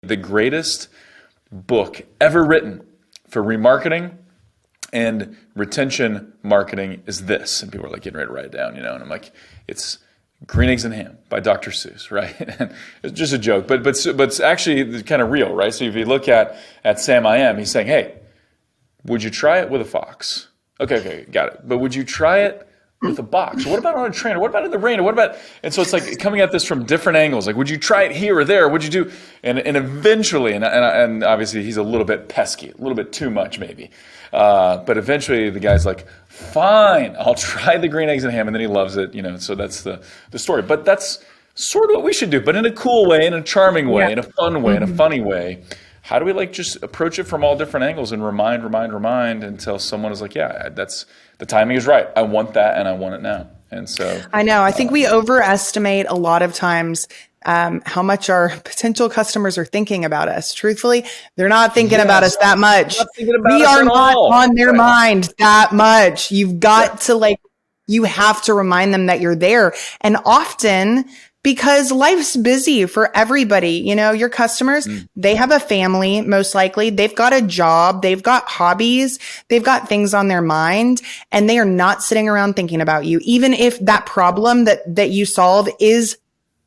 the greatest book ever written for remarketing and retention marketing is this. And people are like getting ready to write it down, and I'm like, it's Green Eggs and Ham by Dr. Seuss, right? And it's just a joke, but it's actually kind of real, right? So if you look at Sam I Am, he's saying, hey, would you try it with a fox? Okay, got it. But would you try it with a box? What about on a trainer? What about in the rain? What about? And so it's like coming at this from different angles. Like, would you try it here or there? Would you do? And eventually, and obviously he's a little bit pesky, a little bit too much maybe. But eventually the guy's like, fine, I'll try the Green Eggs and Ham, and then he loves it. So that's the story. But that's sort of what we should do, but in a cool way, in a charming way, in a fun way, in a funny way. How do we just approach it from all different angles and remind until someone is like, yeah, the timing is right. I want that and I want it now. And so I know. I think we overestimate a lot of times how much our potential customers are thinking about us. Truthfully, they're not thinking about us that much. We are not on their mind that much. You've got to you have to remind them that you're there. And often, because life's busy for everybody, your customers, they have a family, most likely. They've got a job. They've got hobbies. They've got things on their mind, and they are not sitting around thinking about you. Even if that problem that you solve is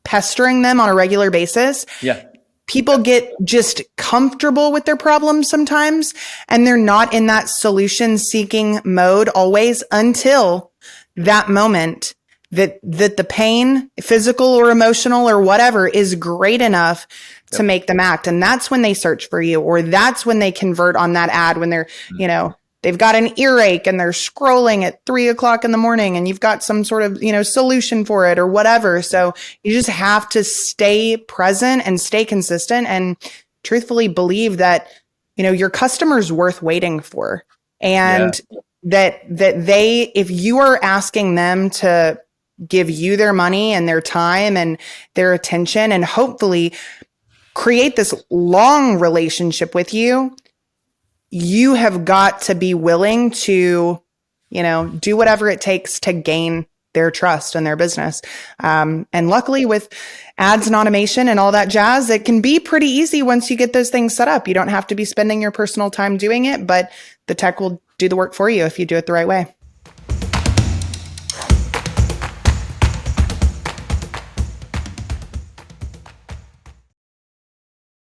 pestering them on a regular basis. Yeah. People get just comfortable with their problems sometimes, and they're not in that solution seeking mode always until that moment that the pain, physical or emotional or whatever, is great enough to make them act. And that's when they search for you, or that's when they convert on that ad, when they're, they've got an earache and they're scrolling at 3:00 in the morning and you've got some sort of, solution for it or whatever. So you just have to stay present and stay consistent and truthfully believe that, your customer's worth waiting for. And that they, if you are asking them to give you their money and their time and their attention and hopefully create this long relationship with you, you have got to be willing to, do whatever it takes to gain their trust and their business. And luckily with ads and automation and all that jazz, it can be pretty easy once you get those things set up. You don't have to be spending your personal time doing it, but the tech will do the work for you if you do it the right way.